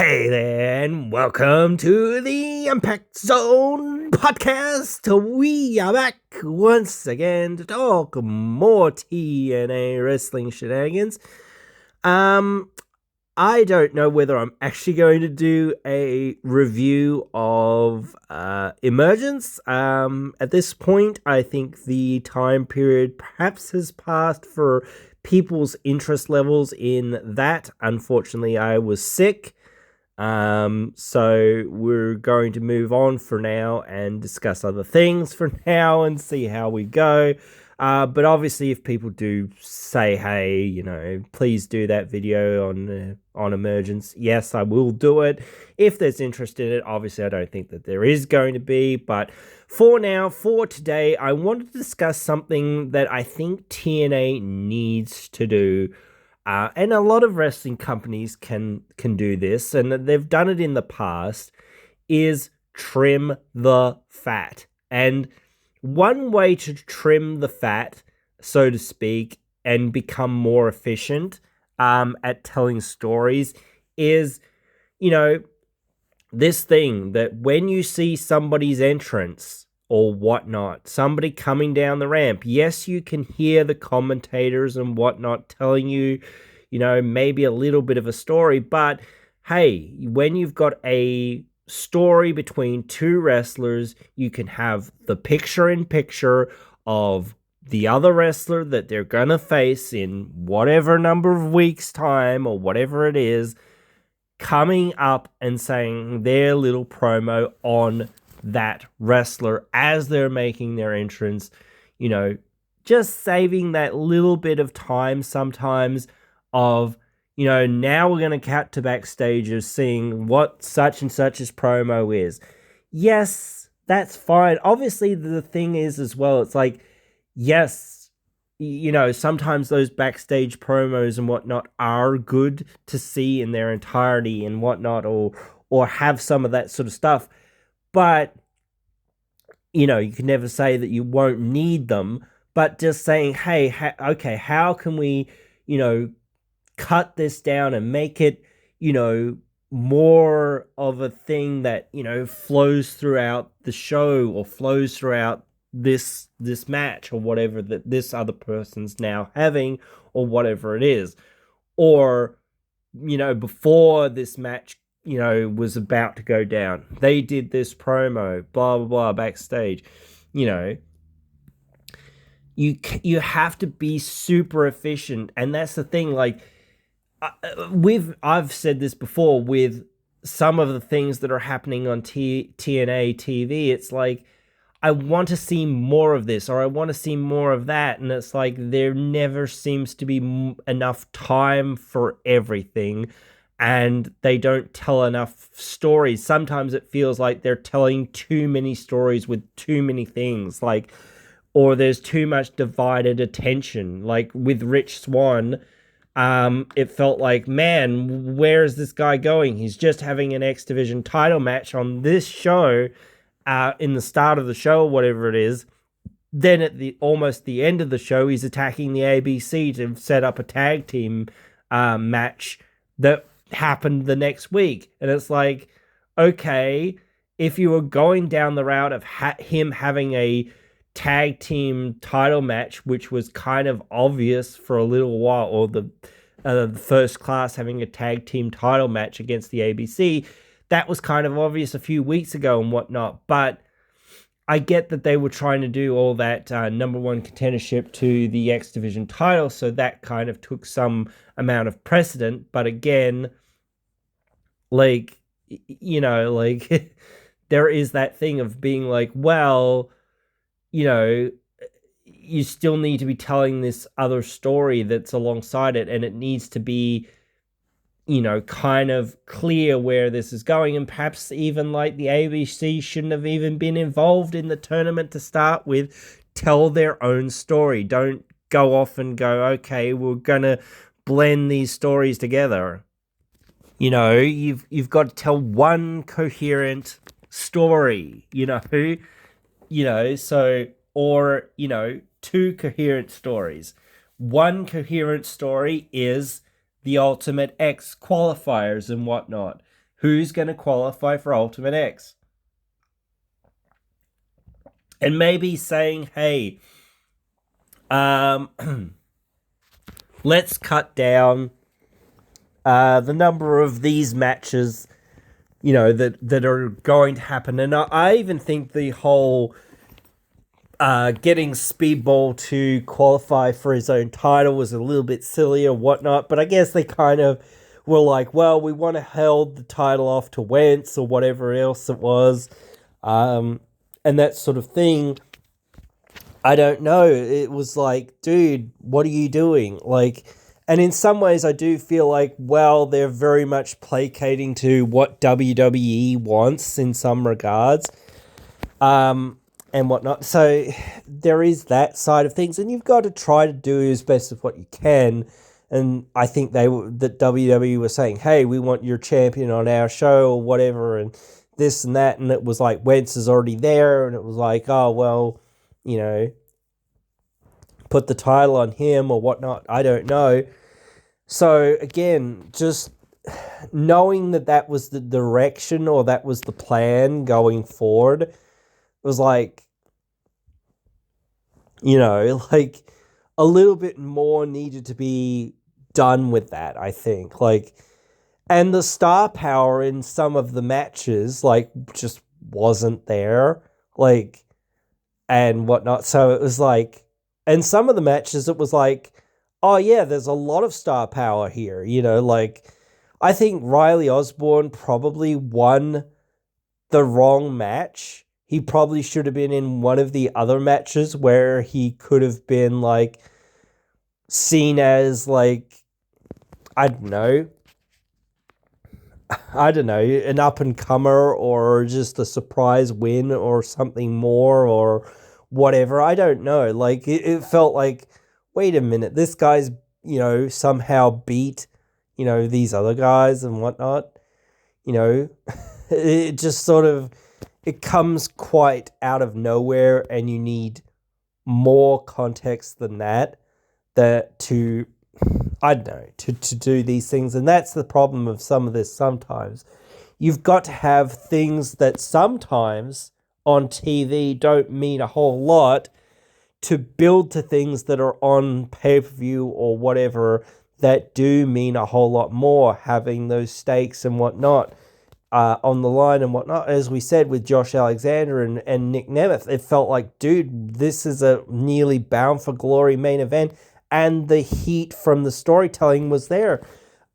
Hey there, and welcome to the Impact Zone podcast. We are back once again to talk more TNA wrestling shenanigans. I don't know whether I'm actually going to do a review of Emergence. At this point, I think the time period perhaps has passed for people's interest levels in that. Unfortunately, I was sick. So we're going to move on for now and discuss other things for now and see how we go. But obviously, if people do say, hey, please do that video on Emergence, yes, I will do it. If there's interest in it, obviously, I don't think that there is going to be. But for now, for today, I wanted to discuss something that I think TNA needs to do. And a lot of wrestling companies can do this, and they've done it in the past, is trim the fat. And one way to trim the fat, so to speak, and become more efficient at telling stories is, this thing that when you see somebody's entrance or whatnot, somebody coming down the ramp, yes, you can hear the commentators and whatnot telling you, maybe a little bit of a story, but hey, when you've got a story between two wrestlers, you can have the picture-in-picture of the other wrestler that they're gonna face in whatever number of weeks' time or whatever it is, coming up and saying their little promo on that wrestler as they're making their entrance, just saving that little bit of time sometimes of, now we're going to cut to backstage of seeing what such and such's promo is. Yes, that's fine. Obviously, the thing is as well, it's like, yes, sometimes those backstage promos and whatnot are good to see in their entirety and whatnot, or have some of that sort of stuff. But, you can never say that you won't need them, but just saying, hey, okay, how can we, cut this down and make it, more of a thing that, flows throughout the show or flows throughout this match or whatever that this other person's now having or whatever it is. Or, before this match was about to go down, they did this promo, blah, blah, blah, backstage. You have to be super efficient. And that's the thing, like, I've said this before with some of the things that are happening on TNA TV. It's like, I want to see more of this, or I want to see more of that. And it's like, there never seems to be enough time for everything. And they don't tell enough stories. Sometimes it feels like they're telling too many stories with too many things, like, or there's too much divided attention. Like with Rich Swann, it felt like, man, where is this guy going? He's just having an X Division title match on this show, in the start of the show, or whatever it is. Then at almost the end of the show, he's attacking the ABC to set up a tag team match that happened the next week. And it's like, okay, if you were going down the route of him having a tag team title match, which was kind of obvious for a little while, or the First Class having a tag team title match against the ABC, that was kind of obvious a few weeks ago and whatnot. But I get that they were trying to do all that number one contendership to the X Division title, so that kind of took some amount of precedent. But again, like, there is that thing of being like, well, you still need to be telling this other story that's alongside it, and it needs to be, kind of clear where this is going. And perhaps even like the ABC shouldn't have even been involved in the tournament to start with. Tell their own story. Don't go off and go, okay, we're gonna blend these stories together. You've got to tell one coherent story, so, or, two coherent stories. One coherent story is the Ultimate X qualifiers and whatnot. who's going to qualify for Ultimate X. And maybe saying, hey, let's cut down the number of these matches, that are going to happen. And I even think the whole getting Speedball to qualify for his own title was a little bit silly or whatnot. But I guess they kind of were like, well, we want to hold the title off to Wentz or whatever else it was. And that sort of thing. I don't know. It was like, dude, what are you doing? And in some ways I do feel like, well, they're very much placating to what WWE wants in some regards, and whatnot. So there is that side of things, and you've got to try to do as best of what you can. And I think that WWE was saying, hey, we want your champion on our show or whatever, and this and that. And it was like, Wentz is already there, and it was like, oh, well, put the title on him or whatnot. I don't know. So again, just knowing that was the direction or that was the plan going forward, was like, a little bit more needed to be done with that, I think. And the star power in some of the matches, just wasn't there. And whatnot. So it was like, and some of the matches, it was like, oh yeah, there's a lot of star power here. I think Riley Osborne probably won the wrong match. He probably should have been in one of the other matches where he could have been seen as I don't know, an up-and-comer or just a surprise win or something more or whatever. I don't know. It felt like, wait a minute, this guy's, somehow beat, these other guys and whatnot. It just sort of, it comes quite out of nowhere, and you need more context than that to, I don't know, to do these things. And that's the problem of some of this sometimes. You've got to have things that sometimes on TV don't mean a whole lot to build to things that are on pay-per-view or whatever that do mean a whole lot more, having those stakes and whatnot on the line and whatnot. As we said with Josh Alexander and Nick Nemeth, it felt like, dude, this is a nearly bound for glory main event, and the heat from the storytelling was there.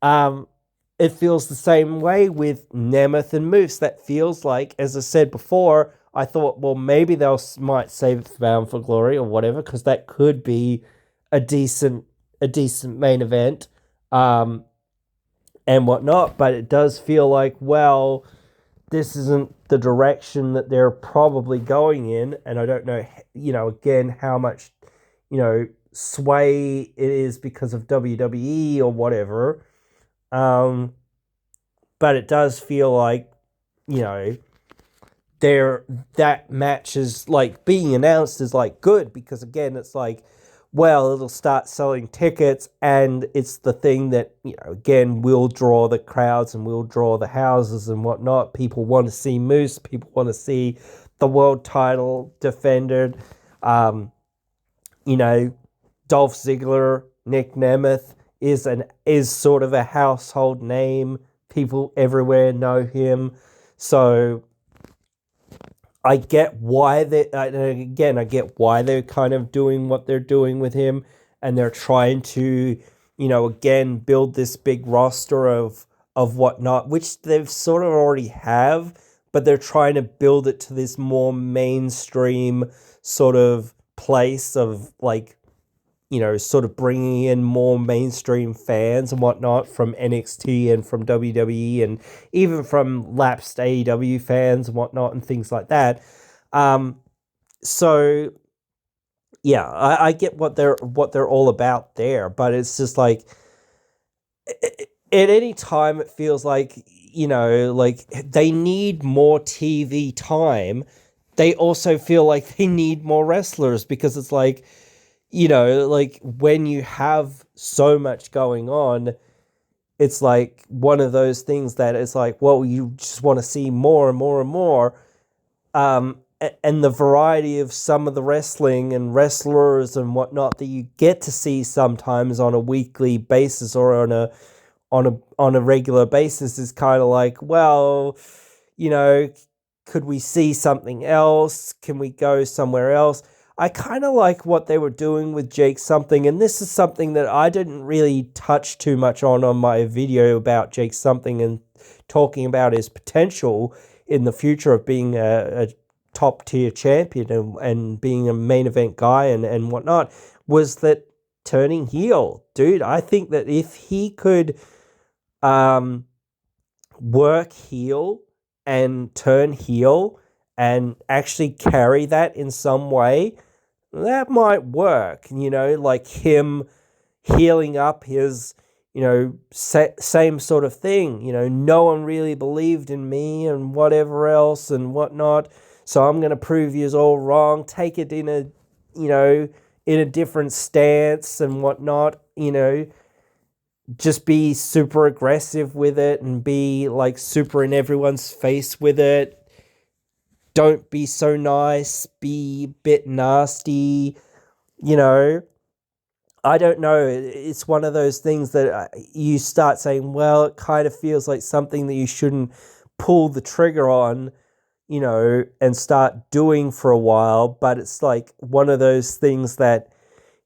It feels the same way with Nemeth and Moose. That feels like, as I said before, I thought, well, maybe might save it for Bound for Glory or whatever, because that could be a decent main event, and whatnot. But it does feel like, well, this isn't the direction that they're probably going in, and I don't know, again, how much, sway it is because of WWE or whatever. But it does feel like, that match is being announced is good, because again, it's well, it'll start selling tickets, and it's the thing that, again, will draw the crowds and will draw the houses and whatnot. People want to see Moose. People want to see the world title defended. Dolph Ziggler, Nick Nemeth is sort of a household name. People everywhere know him. So I get why I get why they're kind of doing what they're doing with him, and they're trying to, again, build this big roster of whatnot, which they've sort of already have, but they're trying to build it to this more mainstream sort of place of sort of bringing in more mainstream fans and whatnot from NXT and from WWE and even from lapsed AEW fans and whatnot and things like that. So yeah, I get what they're all about there, but it's just at any time it feels like, they need more TV time. They also feel like they need more wrestlers, because it's when you have so much going on, it's like one of those things that it's like, well, you just want to see more and more and more. And the variety of some of the wrestling and wrestlers and whatnot that you get to see sometimes on a weekly basis or on a regular basis is kind of like, well, you know, could we see something else? Can we go somewhere else? I kind of like what they were doing with Jake Something, and this is something that I didn't really touch too much on my video about Jake Something and talking about his potential in the future of being a top tier champion and being a main event guy and whatnot, was that turning heel. Dude, I think that if he could work heel and turn heel and actually carry that in some way, that might work. Like him healing up his, same sort of thing. No one really believed in me and whatever else and whatnot. So I'm going to prove you all wrong. Take it in a different stance and whatnot. Just be super aggressive with it and be like super in everyone's face with it. Don't be so nice. Be a bit nasty. I don't know. It's one of those things that you start saying, well, it kind of feels like something that you shouldn't pull the trigger on, and start doing for a while. But it's like one of those things that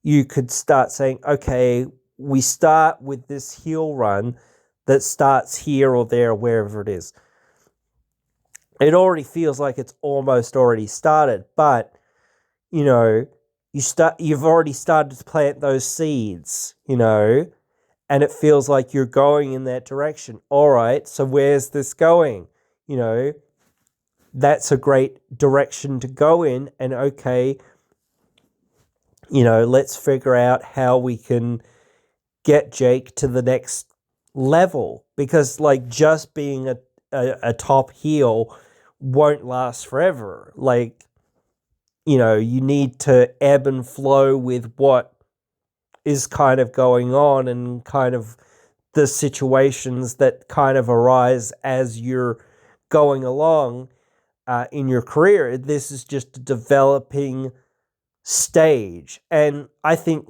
you could start saying, okay, we start with this heel run that starts here or there, wherever it is. It already feels like it's almost already started, but, you've already started to plant those seeds, and it feels like you're going in that direction. All right, so where's this going? That's a great direction to go in, and okay, let's figure out how we can get Jake to the next level, because like just being a top heel won't last forever. Like, you need to ebb and flow with what is kind of going on and kind of the situations that kind of arise as you're going along in your career. This is just a developing stage. And I think,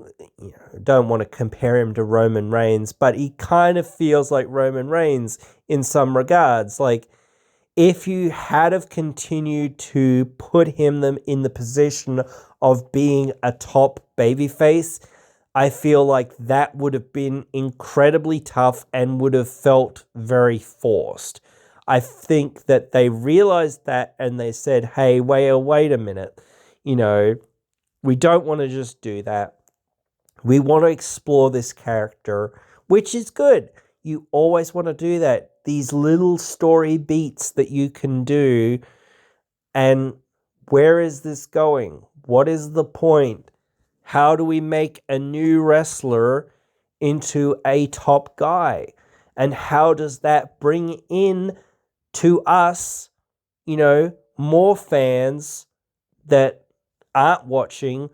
don't want to compare him to Roman Reigns, but he kind of feels like Roman Reigns in some regards. Like, if you had have continued to put him in the position of being a top babyface, I feel like that would have been incredibly tough and would have felt very forced. I think that they realized that and they said, hey, wait a minute. We don't want to just do that. We want to explore this character, which is good. You always want to do that. These little story beats that you can do. And where is this going? What is the point? How do we make a new wrestler into a top guy? And how does that bring in to us, more fans that aren't watching,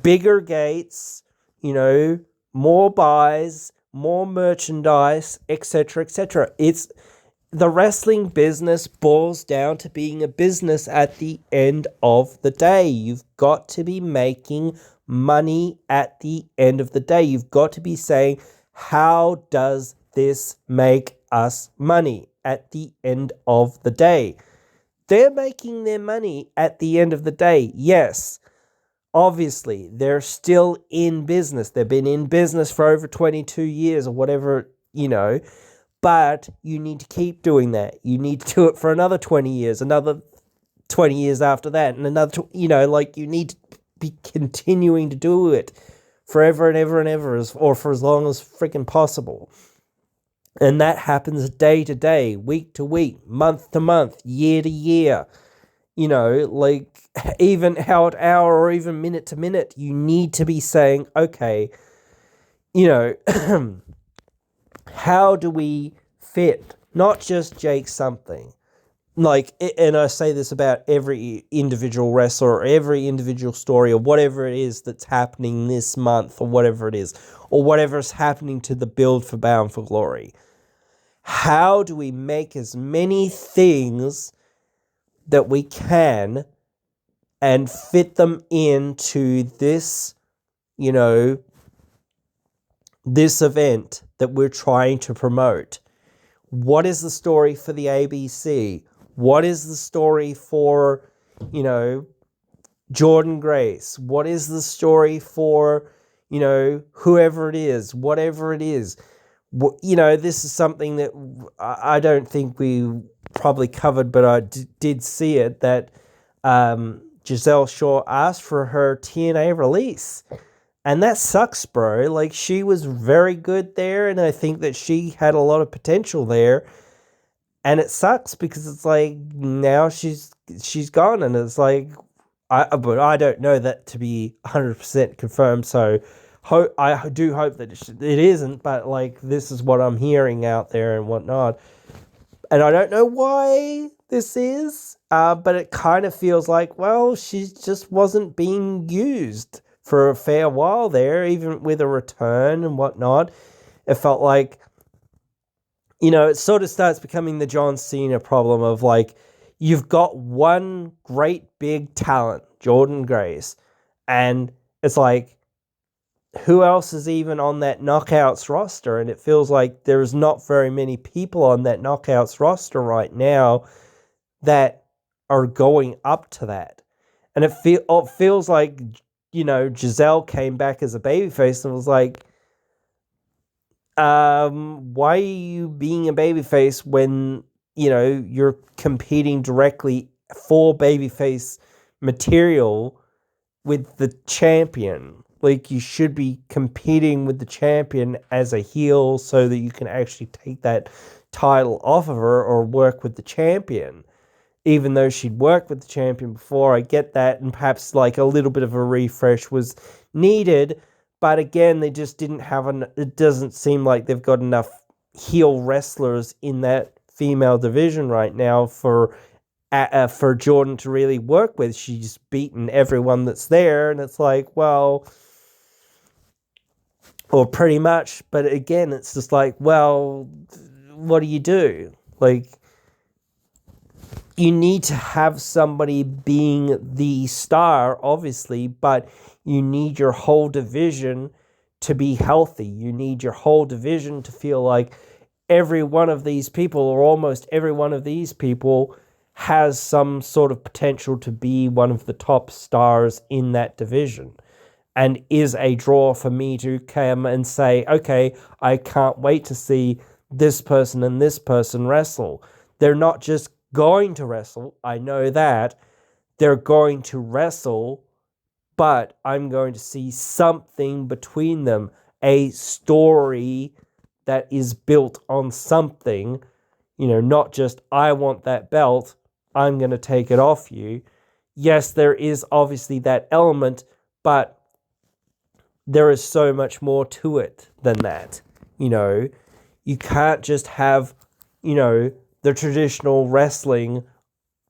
bigger gates, more buys, more merchandise, etc., etc. It's the wrestling business boils down to being a business at the end of the day. You've got to be making money at the end of the day. You've got to be saying, how does this make us money at the end of the day? They're making their money at the end of the day, yes. Obviously, they're still in business. They've been in business for over 22 years or whatever, but you need to keep doing that. You need to do it for another 20 years, another 20 years after that, and another, you need to be continuing to do it forever and ever and ever, or for as long as freaking possible. And that happens day to day, week to week, month to month, year to year. Even hour to hour or even minute to minute, you need to be saying, okay, how do we fit not just Jake Something, like, and I say this about every individual wrestler or every individual story or whatever it is that's happening this month or whatever it is, or whatever is happening to the build for Bound for Glory. How do we make as many things that we can and fit them into this, this event that we're trying to promote? What is the story for the ABC? What is the story for, Jordan Grace? What is the story for, whoever it is, whatever it is? This is something that I don't think we probably covered, but I did see it, that Giselle Shaw asked for her TNA release. And that sucks, bro. Like, she was very good there, and I think that she had a lot of potential there. And it sucks because it's like, now she's gone, and it's like, but I don't know that to be 100% confirmed, so I do hope that it isn't, but like, this is what I'm hearing out there and whatnot. And I don't know why this is, but it kind of feels like, well, she just wasn't being used for a fair while there, even with a return and whatnot. It felt like, it sort of starts becoming the John Cena problem of like, you've got one great big talent, Jordan Grace, and it's like, who else is even on that Knockouts roster? And it feels like there's not very many people on that Knockouts roster right now that are going up to that. And it feels like, Giselle came back as a babyface and was like, why are you being a babyface when, you're competing directly for babyface material with the champion? Like, you should be competing with the champion as a heel so that you can actually take that title off of her or work with the champion. Even though she'd worked with the champion before, I get that, and perhaps like a little bit of a refresh was needed. But again, they just didn't have it doesn't seem like they've got enough heel wrestlers in that female division right now for Jordan to really work with. She's beaten everyone that's there, and it's like, well, or pretty much. But again, it's just like, well, what do you do? Like, you need to have somebody being the star, obviously, but you need your whole division to be healthy. You need your whole division to feel like every one of these people, or almost every one of these people, has some sort of potential to be one of the top stars in that division, and is a draw for me to come and say, okay, I can't wait to see this person and this person wrestle. They're not just going to wrestle, I know that. They're going to wrestle, but I'm going to see something between them, a story that is built on something, not just, I want that belt, I'm going to take it off you. Yes, there is obviously that element, but there is so much more to it than that. You can't just have, the traditional wrestling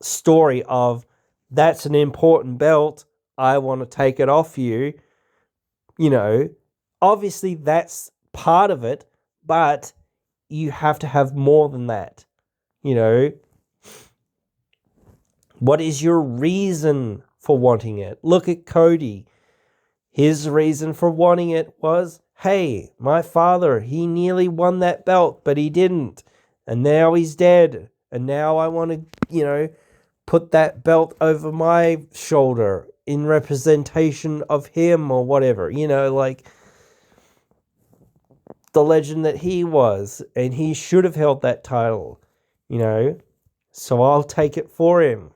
story of, that's an important belt, I want to take it off you. Obviously that's part of it, but you have to have more than that. What is your reason for wanting it? Look at Cody. His reason for wanting it was, hey, my father, he nearly won that belt, but he didn't. And now he's dead. And now I want to, put that belt over my shoulder in representation of him or whatever. Like the legend that he was. And he should have held that title, So I'll take it for him,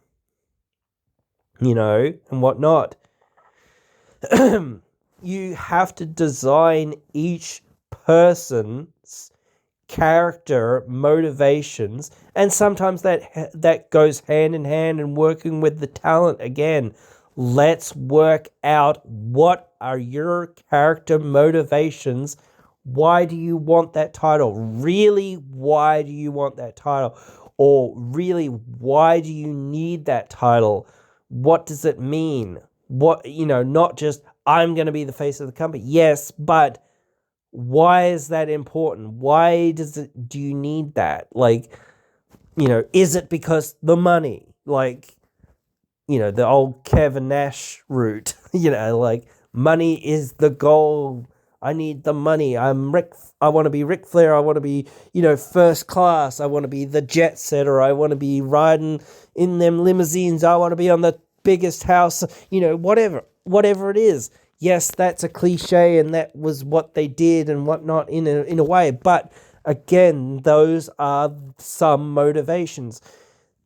and whatnot. You have to design each person's character motivations, and sometimes that goes hand in hand and working with the talent again. Let's work out, what are your character motivations? Why do you want that title? Really, why do you want that title? Or really, why do you need that title? What does it mean? What, not just, I'm going to be the face of the company. Yes, but why is that important? Why do you need that? Like, is it because the money? Like, the old Kevin Nash route, like, money is the goal. I need the money. I want to be Ric Flair. I want to be, first class. I want to be the jet setter. I want to be riding in them limousines. I want to be on the biggest house, whatever it is. Yes, that's a cliche, and that was what they did and whatnot in a way. But again, those are some motivations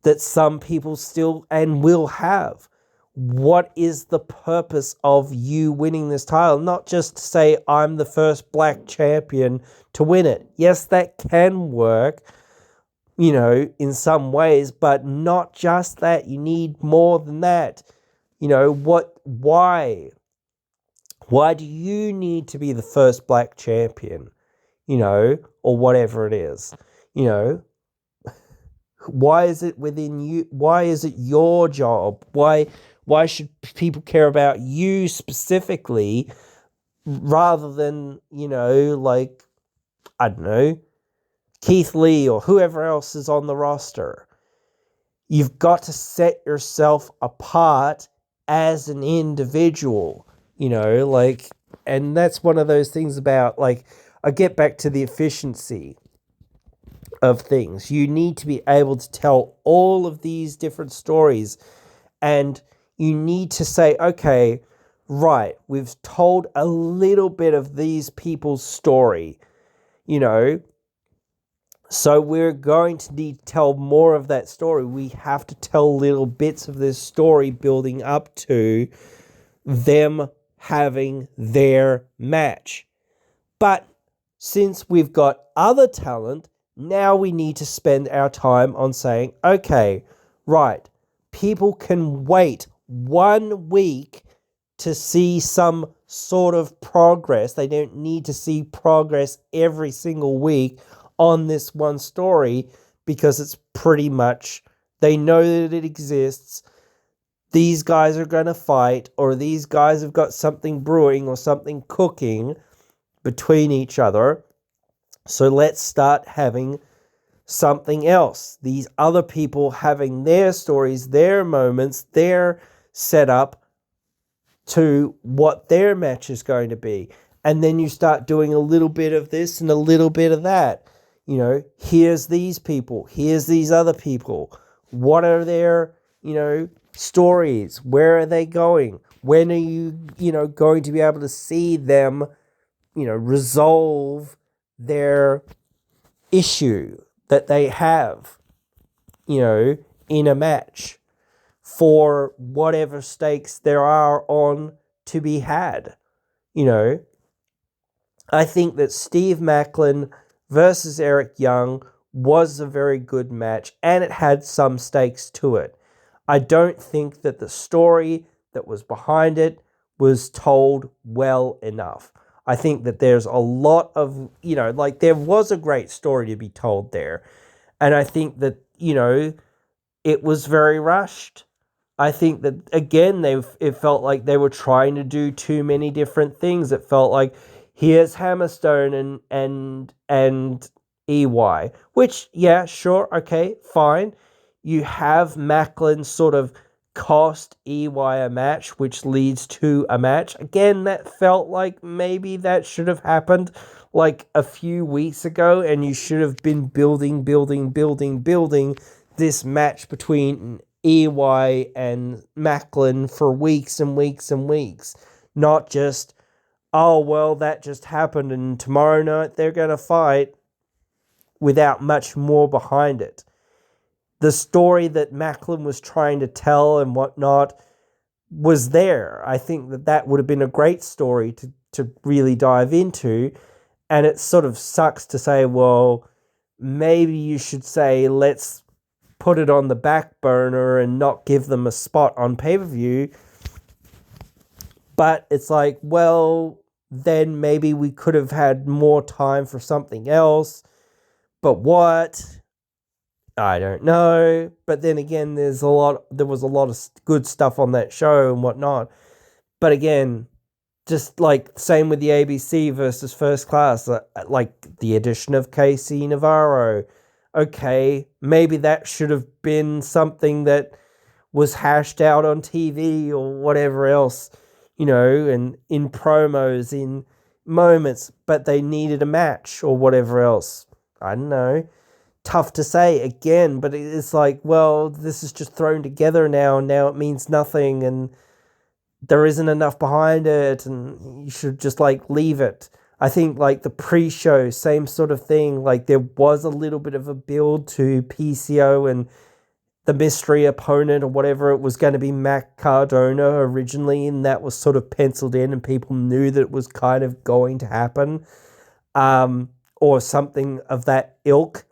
that some people still and will have. What is the purpose of you winning this title? Not just to say, I'm the first black champion to win it. Yes, that can work, in some ways, but not just that. You need more than that. Why? Why do you need to be the first black champion? Or whatever it is, Why is it within you? Why is it your job? Why should people care about you specifically rather than, like, I don't know, Keith Lee or whoever else is on the roster? You've got to set yourself apart as an individual, like, and that's one of those things about, like, I get back to the efficiency of things. You need to be able to tell all of these different stories, and you need to say, okay, right, we've told a little bit of these people's story, so we're going to need to tell more of that story. We have to tell little bits of this story building up to them having their match. But since we've got other talent, now we need to spend our time on saying, okay, right, people can wait 1 week to see some sort of progress. They don't need to see progress every single week on this one story, because it's pretty much, they know that it exists. These guys are going to fight, or these guys have got something brewing or something cooking between each other. So let's start having something else. These other people having their stories, their moments, their setup to what their match is going to be. And then you start doing a little bit of this and a little bit of that. Here's these people. Here's these other people. What are their, stories? Where are they going? When are you, going to be able to see them, resolve their issue that they have, in a match for whatever stakes there are on to be had. I think that Steve Macklin versus Eric Young was a very good match, and it had some stakes to it. I don't think that the story that was behind it was told well enough. I think that there's a lot of, like, there was a great story to be told there. And I think that, it was very rushed. I think that, again, it felt like they were trying to do too many different things. It felt like, here's Hammerstone and EY, which, yeah, sure, okay, fine. You have Macklin sort of cost EY a match, which leads to a match. Again, that felt like maybe that should have happened like a few weeks ago, and you should have been building this match between EY and Macklin for weeks and weeks and weeks. Not just, oh, well, that just happened and tomorrow night they're going to fight, without much more behind it. The story that Macklin was trying to tell and whatnot was there. I think that would have been a great story to really dive into. And it sort of sucks to say, well, maybe you should say, let's put it on the back burner and not give them a spot on pay-per-view. But it's like, well, then maybe we could have had more time for something else. But what? I don't know, but then again, there was a lot of good stuff on that show and whatnot. But again, just like same with the ABC versus First Class, like the addition of Casey Navarro. Okay, maybe that should have been something that was hashed out on TV or whatever else, and in promos, in moments, but they needed a match or whatever else. I don't know. Tough to say again, but it's like, well, this is just thrown together now, and now it means nothing, and there isn't enough behind it, and you should just like leave it. I think like the pre-show, same sort of thing. Like there was a little bit of a build to PCO and the mystery opponent or whatever. It was going to be Matt Cardona originally, and that was sort of penciled in, and people knew that it was kind of going to happen, or something of that ilk,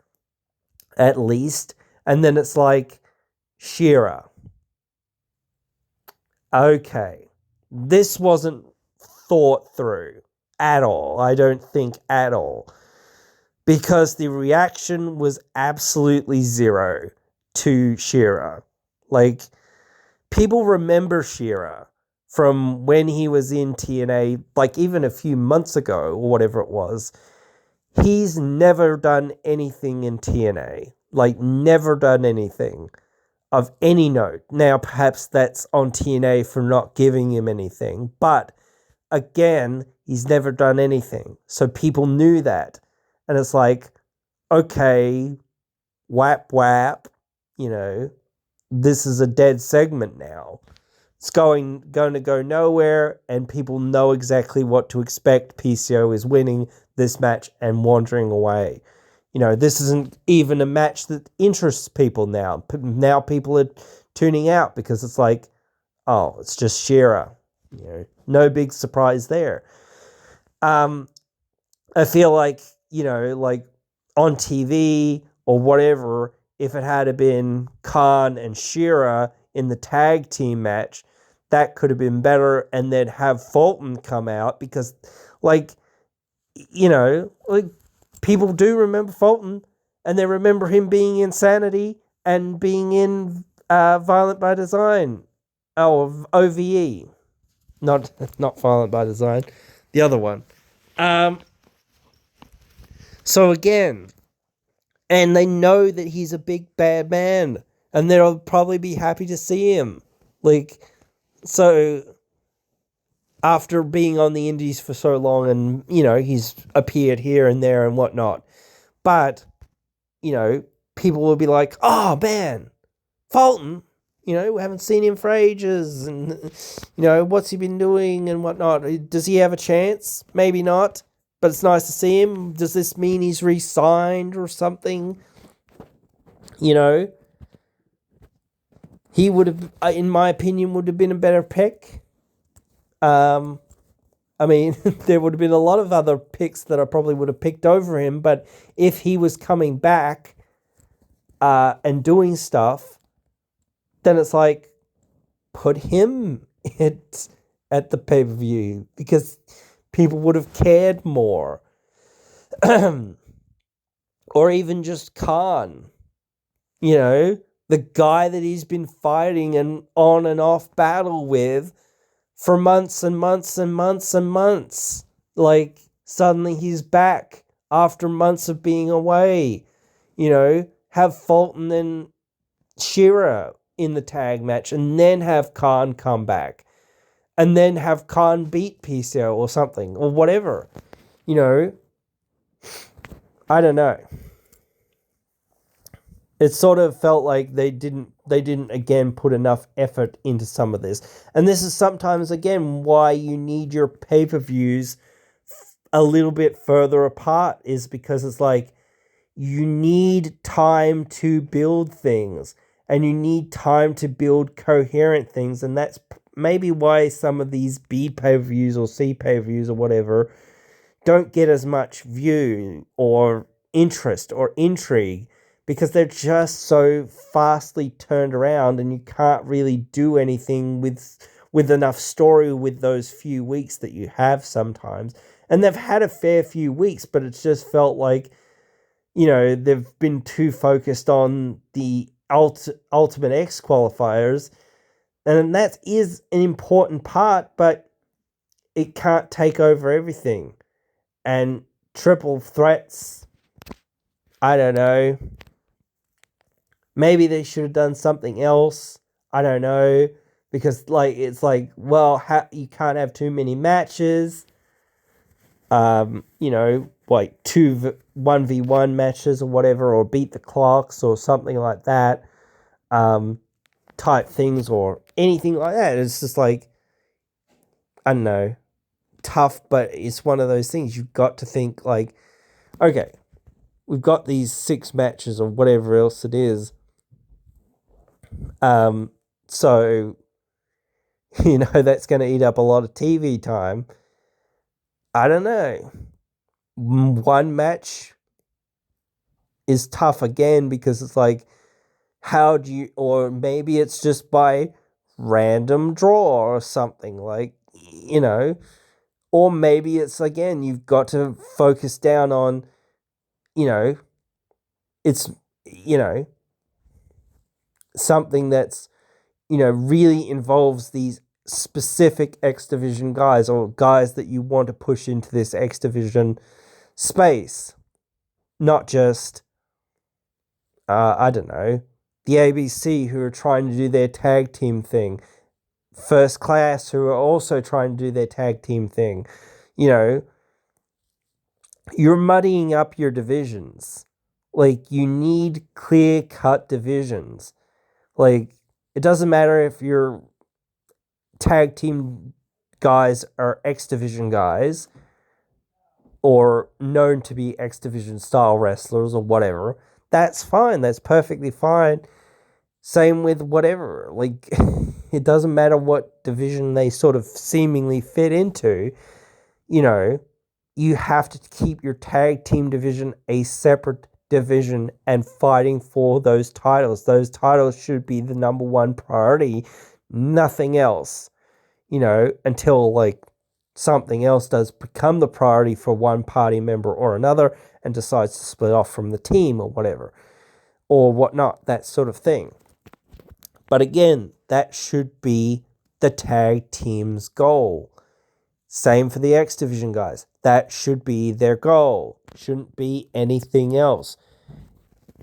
at least. And then it's like, Shira. Okay, this wasn't thought through at all. I don't think at all. Because the reaction was absolutely zero to Shira. Like, people remember Shira from when he was in TNA, like even a few months ago or whatever it was. He's never done anything in TNA. Like, never done anything of any note. Now, perhaps that's on TNA for not giving him anything. But, again, he's never done anything. So people knew that. And it's like, okay, whap, whap, this is a dead segment now. It's going to go nowhere, and people know exactly what to expect. PCO is winning this match and wandering away. This isn't even a match that interests people now. Now people are tuning out because it's like, oh, it's just Shira. No big surprise there. I feel like, like on TV or whatever, if it had been Khan and Shira in the tag team match, that could have been better, and then have Fulton come out because, like people do remember Fulton, and they remember him being in Sanity and being in Violent by Design. Oh, OVE. Not Violent by Design. The other one. So again, and they know that he's a big bad man, and they'll probably be happy to see him. Like, so after being on the indies for so long, and, he's appeared here and there and whatnot. But, people will be like, oh, man, Fulton, we haven't seen him for ages, and, what's he been doing and whatnot? Does he have a chance? Maybe not, but it's nice to see him. Does this mean he's re-signed or something? He would have, in my opinion, would have been a better pick. I mean, there would have been a lot of other picks that I probably would have picked over him, but if he was coming back and doing stuff, then it's like, put him at the pay-per-view, because people would have cared more. Or even just Khan, the guy that he's been fighting an on and off battle with for months and months and months and months. Like, suddenly he's back after months of being away. Have Fulton and Shira in the tag match, and then have Khan come back. And then have Khan beat PCO or something, or whatever. I don't know. It sort of felt like they didn't again put enough effort into some of this. And this is sometimes, again, why you need your pay-per-views a little bit further apart, is because it's like, you need time to build things, and you need time to build coherent things. And that's maybe why some of these B pay-per-views or C pay-per-views or whatever don't get as much view or interest or intrigue, because they're just so fastly turned around, and you can't really do anything with enough story with those few weeks that you have sometimes. And they've had a fair few weeks, but it's just felt like they've been too focused on the Ultimate X qualifiers, and that is an important part, but it can't take over everything. And triple threats, I don't know. Maybe they should have done something else. I don't know. Because, it's like, well, you can't have too many matches. Like 1v1 matches or whatever, or beat the clocks or something like that. Type things or anything like that. It's just like, I don't know, tough, but it's one of those things you've got to think like, okay, we've got these 6 matches or whatever else it is. So, that's going to eat up a lot of TV time. I don't know. One match is tough again because it's like, how do you, or maybe it's just by random draw or something, like, or maybe it's, again, you've got to focus down on, it's, something that's, really involves these specific X Division guys or guys that you want to push into this X Division space. Not just, I don't know, the ABC who are trying to do their tag team thing. First Class who are also trying to do their tag team thing. You're muddying up your divisions. Like, you need clear-cut divisions. Like, it doesn't matter if your tag team guys are X Division guys or known to be X Division style wrestlers or whatever. That's fine. That's perfectly fine. Same with whatever. Like, it doesn't matter what division they sort of seemingly fit into. You have to keep your tag team division a separate division and fighting for those titles. Those titles should be the number one priority, nothing else, until like something else does become the priority for one party member or another and decides to split off from the team or whatever, or whatnot, that sort of thing. But again, that should be the tag team's goal. Same for the X Division guys. That should be their goal. Shouldn't be anything else.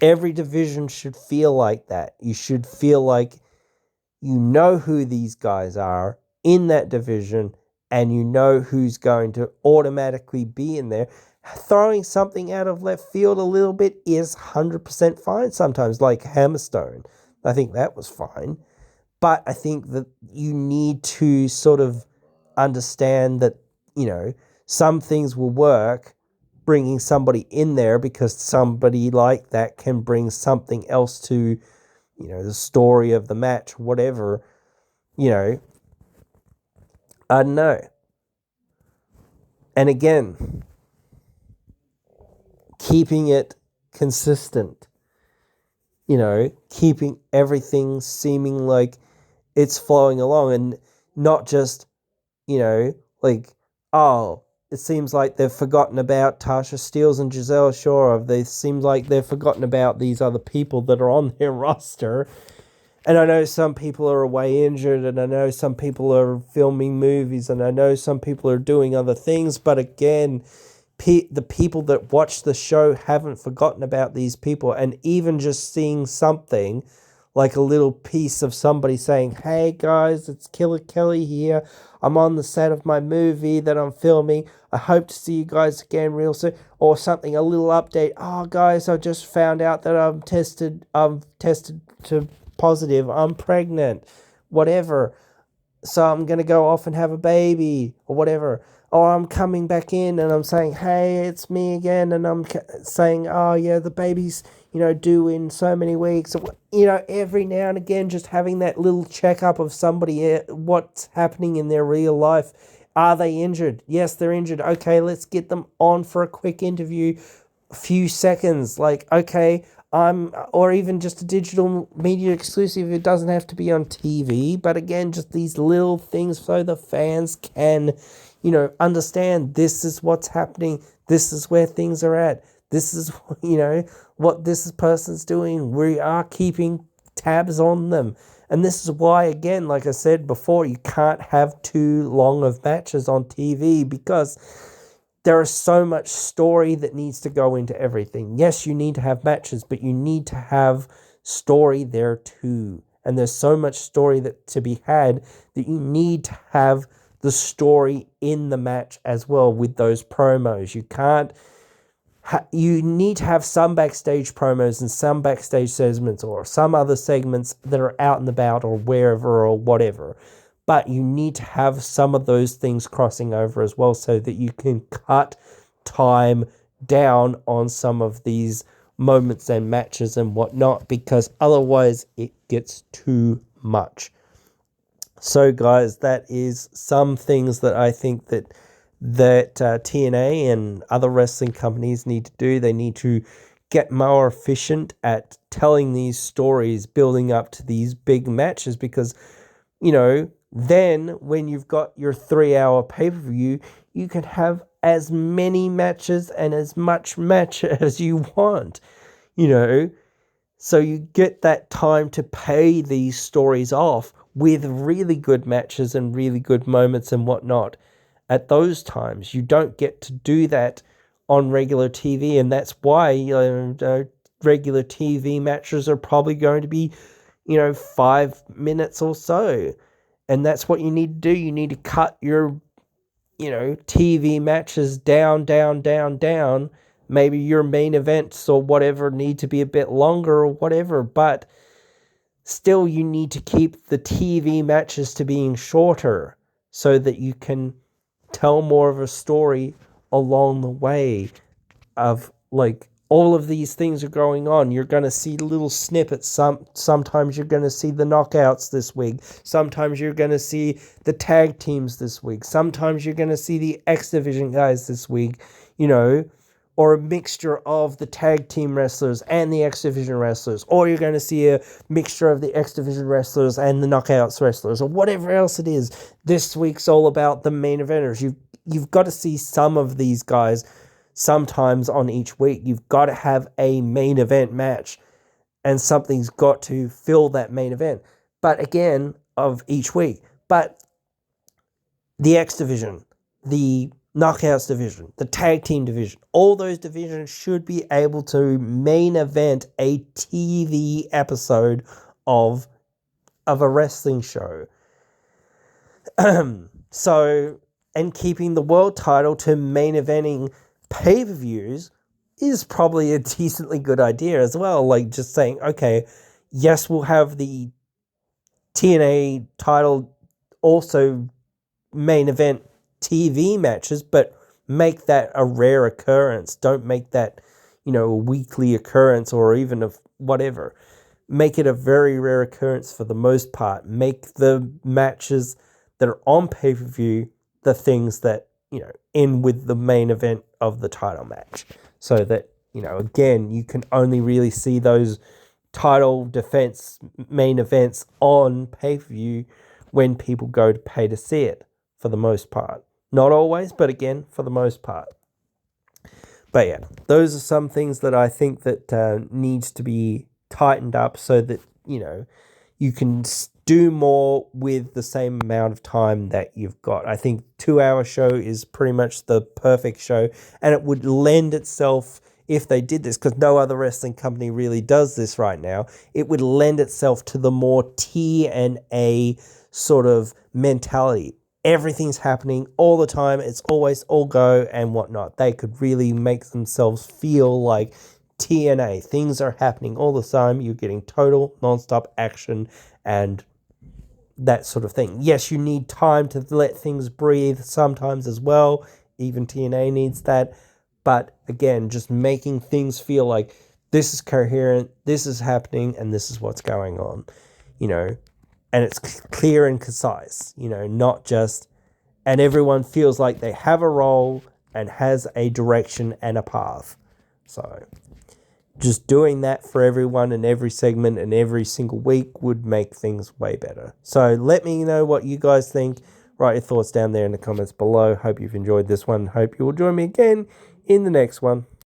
Every division should feel like that. You should feel like you know who these guys are in that division and you know who's going to automatically be in there. Throwing something out of left field a little bit is 100% fine sometimes, like Hammerstone. I think that was fine. But I think that you need to sort of understand that, some things will work bringing somebody in there because somebody like that can bring something else to, the story of the match, whatever, I don't know. And again, keeping it consistent, keeping everything seeming like it's flowing along and not just, like, oh, it seems like they've forgotten about Tasha Steelz and Giselle Shaw. They seem like they've forgotten about these other people that are on their roster. And I know some people are away injured, and I know some people are filming movies, and I know some people are doing other things. But again, the people that watch the show haven't forgotten about these people. And even just seeing something like a little piece of somebody saying, hey guys, it's Killer Kelly here. I'm on the set of my movie that I'm filming. I hope to see you guys again real soon. Or something, a little update. Oh guys, I just found out that I'm tested to positive. I'm pregnant. Whatever. So I'm going to go off and have a baby or whatever. Or I'm coming back in and I'm saying, hey, it's me again. And I'm saying, oh yeah, the baby's, due in so many weeks. Every now and again, just having that little checkup of somebody, what's happening in their real life. Are they injured? Yes, they're injured. Okay, let's get them on for a quick interview. A few seconds. Like, okay, or even just a digital media exclusive. It doesn't have to be on TV. But again, just these little things so the fans can, understand this is what's happening. This is where things are at. This is, what this person's doing. We are keeping tabs on them. And this is why, again, like I said before, you can't have too long of matches on TV, because there is so much story that needs to go into everything. Yes, you need to have matches, but you need to have story there too. And there's so much story that to be had that you need to have the story in the match as well with those promos. You can't. You need to have some backstage promos and some backstage segments or some other segments that are out and about or wherever or whatever. But you need to have some of those things crossing over as well, so that you can cut time down on some of these moments and matches and whatnot, because otherwise it gets too much. So guys, that is some things that I think that TNA and other wrestling companies need to do. They need to get more efficient at telling these stories, building up to these big matches, because, then when you've got your 3-hour pay-per-view, you can have as many matches and as much match as you want, So you get that time to pay these stories off with really good matches and really good moments and whatnot. At those times, you don't get to do that on regular TV, and that's why regular TV matches are probably going to be, 5 minutes or so. And that's what you need to do. You need to cut your, TV matches down. Maybe your main events or whatever need to be a bit longer or whatever, but still you need to keep the TV matches to being shorter so that you can tell more of a story along the way of, like, all of these things are going on. You're going to see little snippets. Sometimes you're going to see the knockouts this week. Sometimes you're going to see the tag teams this week. Sometimes you're going to see the X Division guys this week, or a mixture of the tag team wrestlers and the X Division wrestlers. Or you're going to see a mixture of the X Division wrestlers and the knockouts wrestlers, or whatever else it is. This week's all about the main eventers. You've got to see some of these guys sometimes on each week. You've got to have a main event match, and something's got to fill that main event. But again, of each week. But the X Division, the Knockouts division, the tag team division, all those divisions should be able to main event a TV episode of a wrestling show. So, and keeping the world title to main eventing pay-per-views is probably a decently good idea as well. Like, just saying, okay, yes, we'll have the TNA title also main event TV matches, but make that a rare occurrence. Don't make that, a weekly occurrence or even of whatever. Make it a very rare occurrence for the most part. Make the matches that are on pay-per-view the things that, end with the main event of the title match. So that, again, you can only really see those title defense main events on pay-per-view when people go to pay to see it, for the most part. Not always, but again, for the most part. But yeah, those are some things that I think that needs to be tightened up so that, you can do more with the same amount of time that you've got. I think 2-hour show is pretty much the perfect show, and it would lend itself, if they did this, because no other wrestling company really does this right now, it would lend itself to the more TNA sort of mentality. Everything's happening all the time. It's always all go and whatnot. They could really make themselves feel like TNA. Things are happening all the time. You're getting total non-stop action and that sort of thing. Yes, you need time to let things breathe sometimes as well. Even TNA needs that. But again, just making things feel like this is coherent, this is happening, and this is what's going on, and it's clear and concise, not just, and everyone feels like they have a role and has a direction and a path. So just doing that for everyone in every segment and every single week would make things way better. So let me know what you guys think. Write your thoughts down there in the comments below. Hope you've enjoyed this one. Hope you will join me again in the next one.